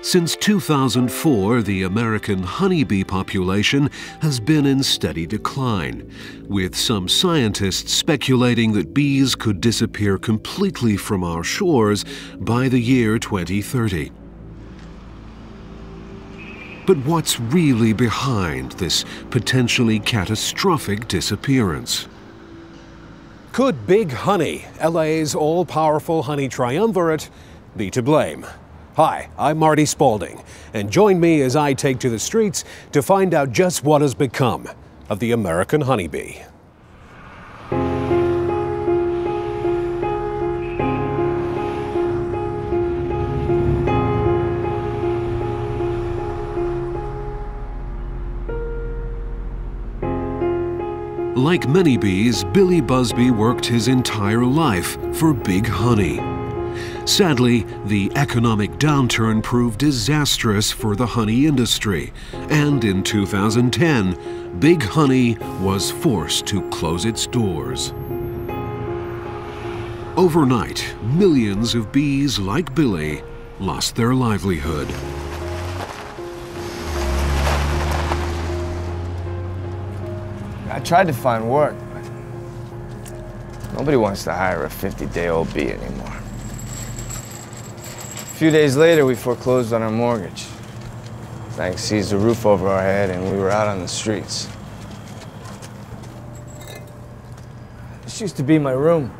Since 2004, the American honeybee population has been in steady decline, with some scientists speculating that bees could disappear completely from our shores by the year 2030. But what's really behind this potentially catastrophic disappearance? Could Big Honey, LA's all-powerful honey triumvirate, be to blame? Hi, I'm Marty Spalding, and join me as I take to the streets to find out just what has become of the American honeybee. Like many bees, Billy Busby worked his entire life for Big Honey. Sadly, the economic downturn proved disastrous for the honey industry, and in 2010, Big Honey was forced to close its doors. Overnight, millions of bees like Billy lost their livelihood. I tried to find work, but nobody wants to hire a 50-day-old bee anymore. A few days later, we foreclosed on our mortgage. Bank seized the roof over our head, and we were out on the streets. This used to be my room.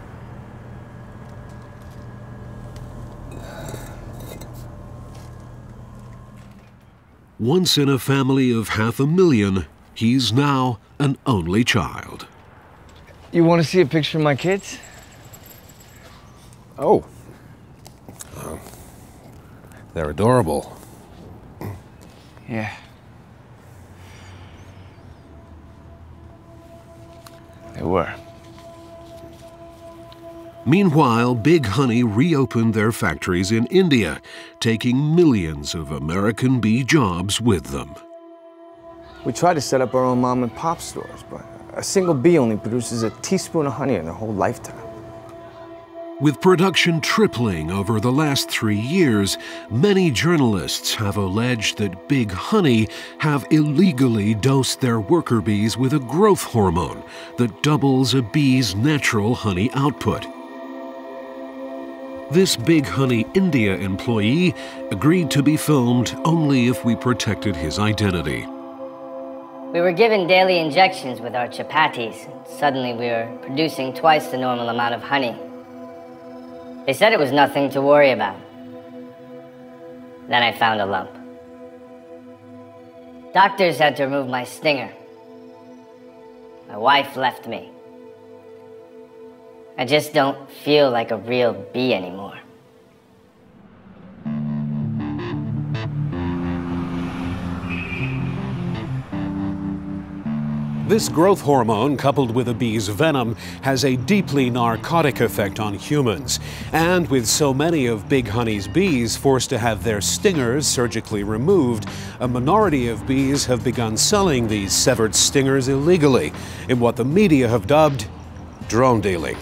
Once in a family of 500,000, he's now an only child. You want to see a picture of my kids? Oh. They're adorable. Yeah. They were. Meanwhile, Big Honey reopened their factories in India, taking millions of American bee jobs with them. We tried to set up our own mom-and-pop stores, but a single bee only produces a teaspoon of honey in their whole lifetime. With production tripling over the last 3 years, many journalists have alleged that Big Honey have illegally dosed their worker bees with a growth hormone that doubles a bee's natural honey output. This Big Honey India employee agreed to be filmed only if we protected his identity. We were given daily injections with our chapatis. Suddenly we were producing twice the normal amount of honey. They said it was nothing to worry about. Then I found a lump. Doctors had to remove my stinger. My wife left me. I just don't feel like a real bee anymore. This growth hormone, coupled with a bee's venom, has a deeply narcotic effect on humans. And with so many of Big Honey's bees forced to have their stingers surgically removed, a minority of bees have begun selling these severed stingers illegally in what the media have dubbed drone dealing.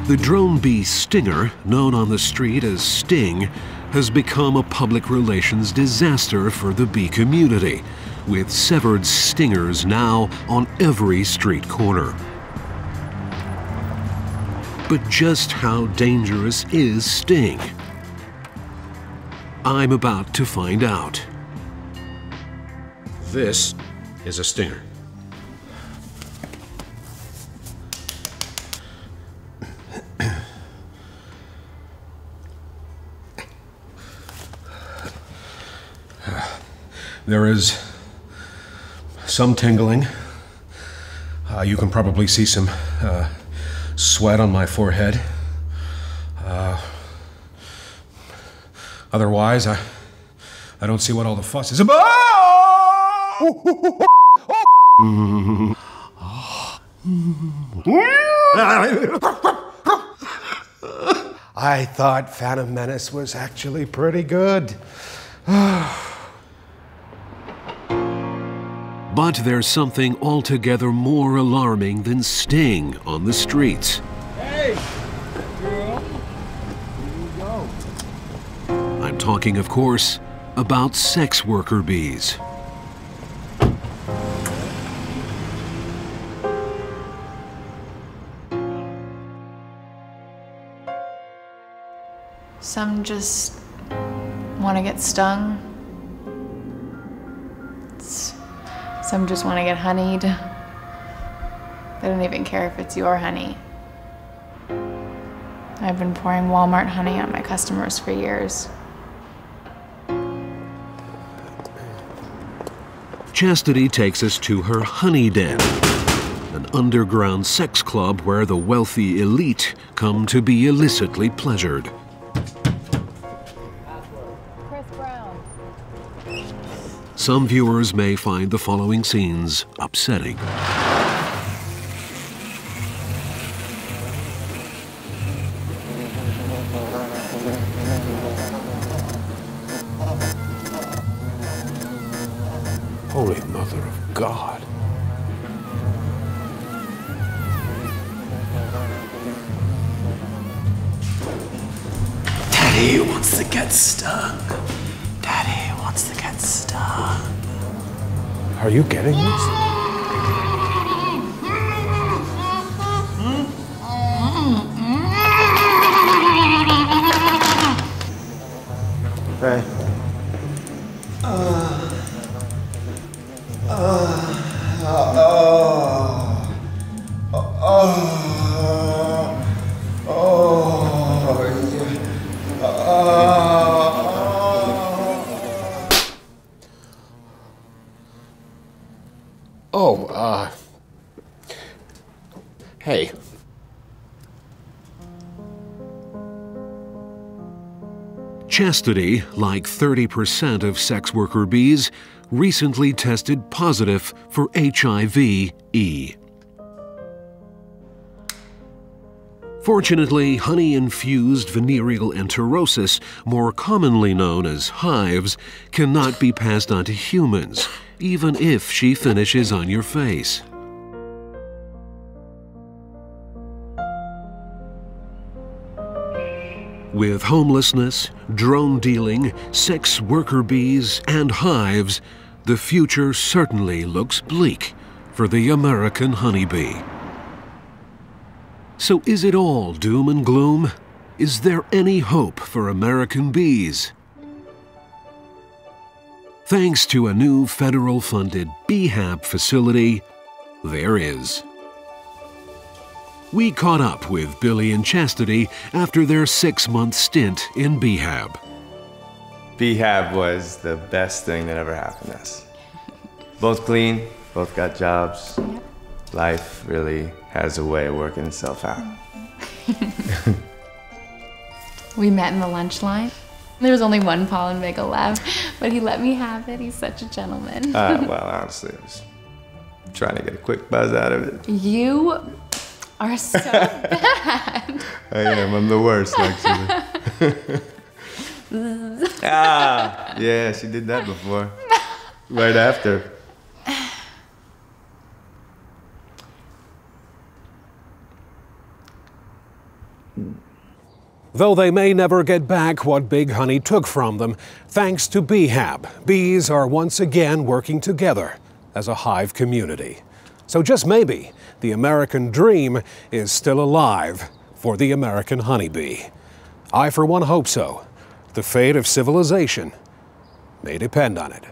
The drone bee stinger, known on the street as Sting, has become a public relations disaster for the bee community, with severed stingers now on every street corner. But just how dangerous is Sting? I'm about to find out. This is a stinger. There is some tingling. You can probably see some sweat on my forehead. Otherwise, I don't see what all the fuss is about. I thought Phantom Menace was actually pretty good. But there's something altogether more alarming than Sting on the streets. Hey, girl, here you go. Talking, of course, about sex worker bees. Some just want to get stung. Some just want to get honeyed. They don't even care if it's your honey. I've been pouring Walmart honey on my customers for years. Chastity takes us to her honey den, an underground sex club where the wealthy elite come to be illicitly pleasured. Some viewers may find the following scenes upsetting. Holy Mother of God. Daddy wants to get stung. Daddy wants to get stung. Are you getting this? Hey. Hey. Chastity, like 30% of sex worker bees, recently tested positive for HIV-E. Fortunately, honey-infused venereal enterosis, more commonly known as hives, cannot be passed on to humans, even if she finishes on your face. With homelessness, drone dealing, sex worker bees, and hives, the future certainly looks bleak for the American honeybee. So is it all doom and gloom? Is there any hope for American bees? Thanks to a new federal-funded BHAB facility, there is. We caught up with Billy and Chastity after their 6-month stint in BHAB. BHAB was the best thing that ever happened to us. Both clean, both got jobs. Yep. Life really has a way of working itself out. We met in the lunch line. There was only one pollen bagel left, but he let me have it. He's such a gentleman. Well, honestly, I was trying to get a quick buzz out of it. You are so bad. I am. I'm the worst, actually. Yeah, she did that before. Right after. Though they may never get back what Big Honey took from them, thanks to BHAB, bees are once again working together as a hive community. So just maybe, the American dream is still alive for the American honeybee. I, for one, hope so. The fate of civilization may depend on it.